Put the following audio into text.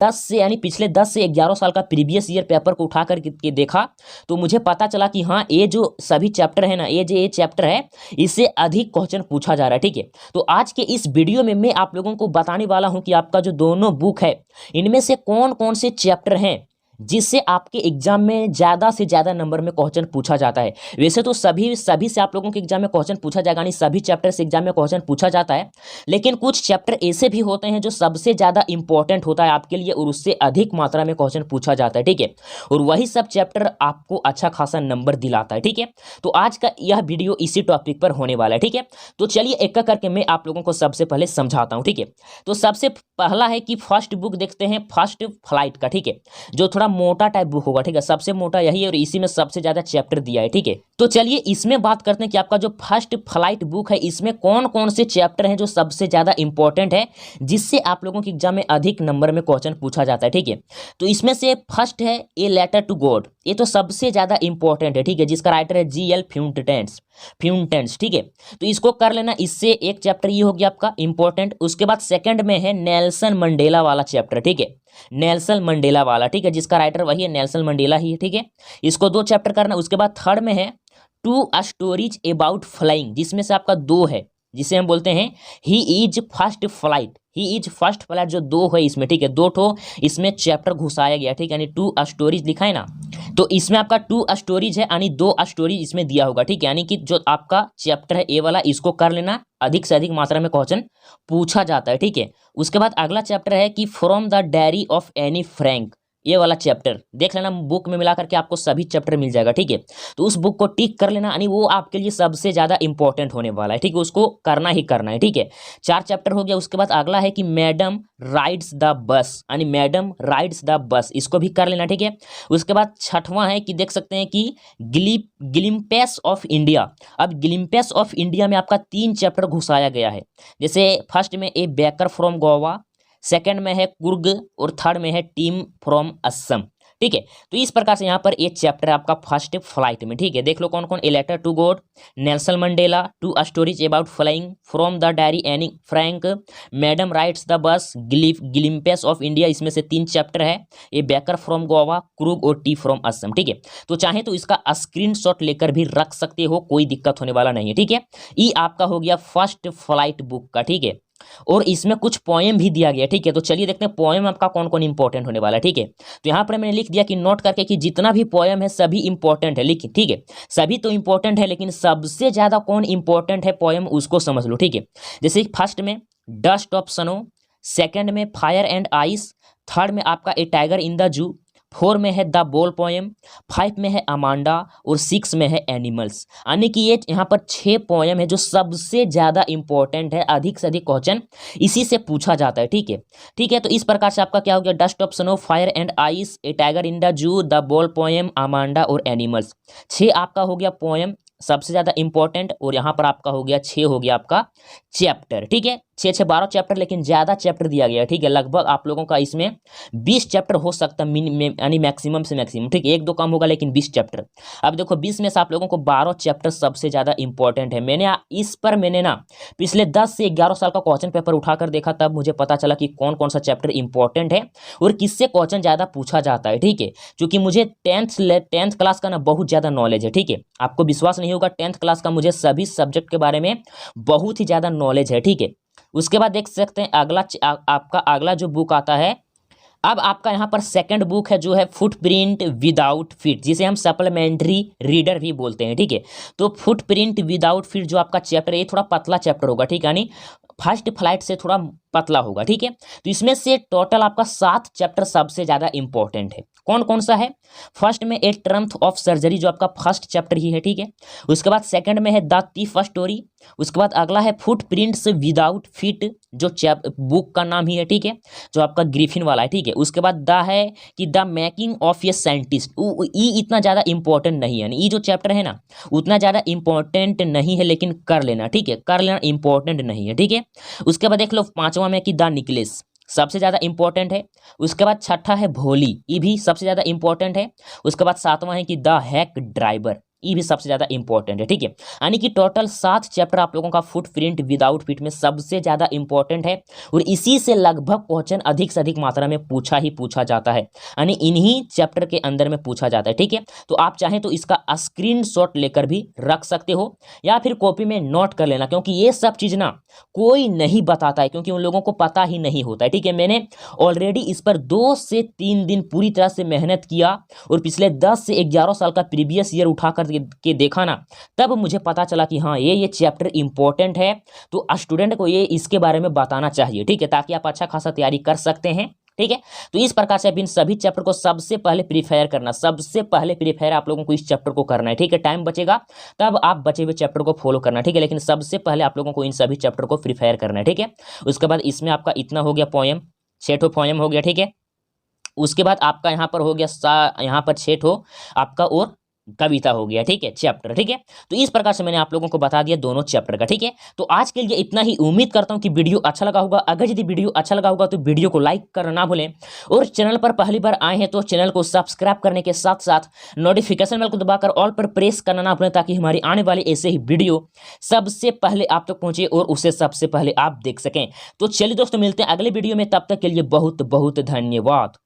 10 से यानी पिछले 10 से 11 साल का प्रीवियस ईयर पेपर को उठा कर के देखा तो मुझे पता चला कि हाँ, ये जो सभी चैप्टर है ना, ये चैप्टर है, इससे अधिक क्वेश्चन पूछा जा रहा है। ठीक है, तो आज के इस वीडियो में मैं आप लोगों को बताने वाला हूं कि आपका जो दोनों बुक है इनमें से कौन कौन से चैप्टर हैं जिससे आपके एग्जाम में ज़्यादा से ज़्यादा नंबर में क्वेश्चन पूछा जाता है। वैसे तो सभी से आप लोगों के एग्जाम में क्वेश्चन पूछा जाएगा, नहीं सभी चैप्टर से एग्जाम में क्वेश्चन पूछा जाता है, लेकिन कुछ चैप्टर ऐसे भी होते हैं जो सबसे ज़्यादा इंपॉर्टेंट होता है आपके लिए और उससे अधिक मात्रा में क्वेश्चन पूछा जाता है। ठीक है, और वही सब चैप्टर आपको अच्छा खासा नंबर दिलाता है। ठीक है, तो आज का यह वीडियो इसी टॉपिक पर होने वाला है। ठीक है, तो चलिए एक एक करके मैं आप लोगों को सबसे पहले समझाता हूँ। ठीक है, तो सबसे पहला है कि फर्स्ट बुक देखते हैं, फर्स्ट फ्लाइट का। ठीक है, जो थोड़ा मोटा टाइप बुक होगा। ठीक है, सबसे मोटा यही है और इसी में सबसे ज्यादा चैप्टर दिया है। ठीक है, तो चलिए इसमें बात करते हैं कि आपका जो फर्स्ट फ्लाइट बुक है इसमें कौन कौन से चैप्टर हैं जो सबसे ज्यादा इंपॉर्टेंट है जिससे आप लोगों के एग्जाम में अधिक नंबर में क्वेश्चन पूछा जाता है। ठीक है, तो इसमें से फर्स्ट है ए लेटर टू गॉड, ये तो सबसे ज्यादा इंपॉर्टेंट है। ठीक है, जिसका राइटर है GL फ्यूंटेंस। ठीक है, तो इसको कर लेना, इससे एक चैप्टर ये हो गया आपका इंपॉर्टेंट। उसके बाद सेकंड में है नेल्सन मंडेला वाला चैप्टर। ठीक है, नेल्सन मंडेला वाला, ठीक है, जिसका राइटर वही है, नेल्सन मंडेला ही है। ठीक है, इसको 2 चैप्टर करना। उसके बाद थर्ड में है टू अ स्टोरीज अबाउट फ्लाइंग, जिसमें से आपका 2 है, जिसे हम बोलते हैं ही इज फर्स्ट फ्लाइट, जो 2 है इसमें। ठीक है, 2 ठो इसमें चैप्टर घुसाया गया। ठीक है, यानी 2 स्टोरीज लिखा है ना, तो इसमें आपका 2 स्टोरीज है, यानी 2 स्टोरीज इसमें दिया होगा। ठीक है, यानी कि जो आपका चैप्टर है ए वाला, इसको कर लेना, अधिक से अधिक मात्रा में क्वेश्चन पूछा जाता है। ठीक है, उसके बाद अगला चैप्टर है कि from the diary of Anne Frank, ये वाला चैप्टर देख लेना, बुक में मिला करके आपको सभी चैप्टर मिल जाएगा। ठीक है, तो उस बुक को टिक कर लेना, यानी वो आपके लिए सबसे ज्यादा इंपॉर्टेंट होने वाला है। ठीक है, उसको करना ही करना है। ठीक है, 4 चैप्टर हो गया। उसके बाद अगला है कि मैडम राइड्स द बस, यानी मैडम राइड्स द बस, इसको भी कर लेना। ठीक है, उसके बाद छठवां है कि देख सकते हैं कि ग्लिम्पेस ऑफ इंडिया। अब ग्लिम्पेस ऑफ इंडिया में आपका 3 चैप्टर घुसाया गया है। जैसे फर्स्ट में ए बेकर फ्रॉम गोवा, सेकंड में है कुर्ग और थर्ड में है टीम फ्रॉम असम। ठीक है, तो इस प्रकार से यहाँ पर ये चैप्टर आपका फर्स्ट फ्लाइट में। ठीक है, देख लो कौन कौन, a letter to God, Nelson Mandela, 2 stories about flying, from the diary Anne Frank, madam rides the bus, glimpses of India, इसमें से 3 चैप्टर है, a baker from Goa, Coorg और टी फ्रॉम असम। ठीक है, तो चाहे तो इसका स्क्रीनशॉट लेकर भी रख सकते हो, कोई दिक्कत होने वाला नहीं है। ठीक है, ये आपका हो गया फर्स्ट फ्लाइट बुक का। ठीक है, और इसमें कुछ पोएम भी दिया गया। ठीक है, तो चलिए देखते हैं पोएम आपका कौन कौन इंपॉर्टेंट होने वाला है। ठीक है, तो यहाँ पर मैंने लिख दिया कि नोट करके कि जितना भी पोएम है सभी इंपॉर्टेंट है, लिखिए। ठीक है, सभी तो इंपॉर्टेंट है, लेकिन सबसे ज्यादा कौन इंपॉर्टेंट है पोएम उसको समझ लो। ठीक है, जैसे फर्स्ट में डस्ट ऑफ स्नो, सेकंड में फायर एंड आइस, थर्ड में आपका ए टाइगर इन द जू, 4 में है द बॉल पोएम, 5 में है अमांडा और 6 में है एनिमल्स। यानी कि ये यहाँ पर 6 पोएम है जो सबसे ज़्यादा इंपॉर्टेंट है, अधिक से अधिक क्वेश्चन इसी से पूछा जाता है। ठीक है, ठीक है, तो इस प्रकार से आपका क्या हो गया, dust of snow, fire and ice, A tiger in the zoo, the ball poem, Amanda और एनिमल्स। 6 आपका हो गया पोएम सबसे ज़्यादा इंपॉर्टेंट, और यहाँ पर आपका हो गया 6 हो गया आपका चैप्टर। ठीक है, 6 12 चैप्टर, लेकिन ज़्यादा चैप्टर दिया गया है। ठीक है, लगभग आप लोगों का इसमें 20 चैप्टर हो सकता है, यानी मैक्सिमम से मैक्सिमम। ठीक है, 1 2 कम होगा, लेकिन 20 चैप्टर। अब देखो 20 में से आप लोगों को 12 चैप्टर सबसे ज़्यादा इंपॉर्टेंट है। मैंने ना पिछले 10 से 11 साल का क्वेश्चन पेपर उठाकर देखा, तब मुझे पता चला कि कौन कौन सा चैप्टर इंपॉर्टेंट है और किससे क्वेश्चन ज़्यादा पूछा जाता है। ठीक है, क्योंकि मुझे टेंथ क्लास का ना बहुत ज़्यादा नॉलेज है। ठीक है, आपको विश्वास नहीं होगा, 10th क्लास का मुझे सभी सब्जेक्ट के बारे में बहुत ही ज़्यादा नॉलेज है। ठीक है, उसके बाद देख सकते हैं अगला आपका अगला जो बुक आता है, अब आपका यहाँ पर सेकंड बुक है जो है फुटप्रिंट विदाउट फीट, जिसे हम सप्लीमेंट्री रीडर भी बोलते हैं। ठीक है, तो फुटप्रिंट विदाउट फीट जो आपका चैप्टर है, ये थोड़ा पतला चैप्टर होगा। ठीक है, यानी फर्स्ट फ्लाइट से थोड़ा पतला होगा। ठीक है, तो इसमें से टोटल आपका 7 चैप्टर सबसे ज़्यादा इंपॉर्टेंट है। कौन कौन सा है, फर्स्ट में ए ट्रम्प ऑफ सर्जरी, जो आपका फर्स्ट चैप्टर ही है। ठीक है, उसके बाद सेकंड में है द थीफ स्टोरी, उसके बाद अगला है फुटप्रिंट्स विदाउट फीट, जो बुक का नाम ही है। ठीक है, जो आपका ग्रिफिन वाला है। ठीक है, उसके बाद द है कि the making of a scientist, ये इतना ज़्यादा इंपॉर्टेंट नहीं है, ये जो चैप्टर है ना उतना ज़्यादा इंपॉर्टेंट नहीं है, लेकिन कर लेना। ठीक है, कर लेना, इंपॉर्टेंट नहीं है। ठीक है, उसके बाद देख लो 5वां में कि द निकलेस, सबसे ज़्यादा इंपॉर्टेंट है। उसके बाद 6ठा है भोली, ये भी सबसे ज़्यादा इंपॉर्टेंट है। उसके बाद 7वां है कि द हैक ड्राइवर, ये भी सबसे ज़्यादा इंपॉर्टेंट है, ठीक है। यानी कि टोटल 7 चैप्टर आप लोगों का फुटप्रिंट विदाउट फिट में सबसे ज़्यादा इंपॉर्टेंट है और इसी से लगभग क्वेश्चन अधिक से अधिक मात्रा में पूछा जाता है, यानी इन्हीं चैप्टर के अंदर में पूछा जाता है, ठीक है। तो आप चाहें तो इसका स्क्रीनशॉट लेकर भी रख सकते हो या फिर कॉपी में नोट कर लेना, क्योंकि ये सब चीज़ ना कोई नहीं बताता है, क्योंकि उन लोगों को पता ही नहीं होता है, ठीक है। मैंने ऑलरेडी इस पर 2 से 3 दिन पूरी तरह से मेहनत किया और पिछले 10 से 11 साल का प्रीवियस ईयर उठा कर के देखा ना, तब मुझे पता चला कि हाँ ये चैप्टर इंपॉर्टेंट है, तो स्टूडेंट को ये इसके बारे में बताना चाहिए, ठीक है, ताकि आप अच्छा खासा तैयारी कर सकते हैं, ठीक है। तो इस प्रकार से आप इन सभी चैप्टर को सबसे पहले प्रिपेयर करना, सबसे पहले प्रिपेयर आप लोगों को इस चैप्टर को करना है, ठीक है। टाइम बचेगा तब आप बचे हुए चैप्टर को फॉलो करना, ठीक है, लेकिन सबसे पहले आप लोगों को इन सभी चैप्टर को प्रिपेयर करना है, ठीक है। उसके बाद इसमें आपका इतना हो गया पोएम, 6 ठो पोएम हो गया, ठीक है। उसके बाद आपका यहाँ पर हो गया यहाँ पर 6 ठो आपका और कविता हो गया, ठीक है, चैप्टर, ठीक है। तो इस प्रकार से मैंने आप लोगों को बता दिया दोनों चैप्टर का, ठीक है। तो आज के लिए इतना ही। उम्मीद करता हूं कि वीडियो अच्छा लगा होगा। अगर यदि वीडियो अच्छा लगा होगा तो वीडियो को लाइक करना ना भूलें और चैनल पर पहली बार आए हैं तो चैनल को सब्सक्राइब करने के साथ साथ नोटिफिकेशन बेल को दबाकर ऑल पर प्रेस करना ना भूलें, ताकि हमारी आने वाली ऐसे ही वीडियो सबसे पहले आप तक पहुंचे और उसे सबसे पहले आप देख सकें। तो चलिए दोस्तों, मिलते हैं अगले वीडियो में, तब तक के लिए बहुत बहुत धन्यवाद।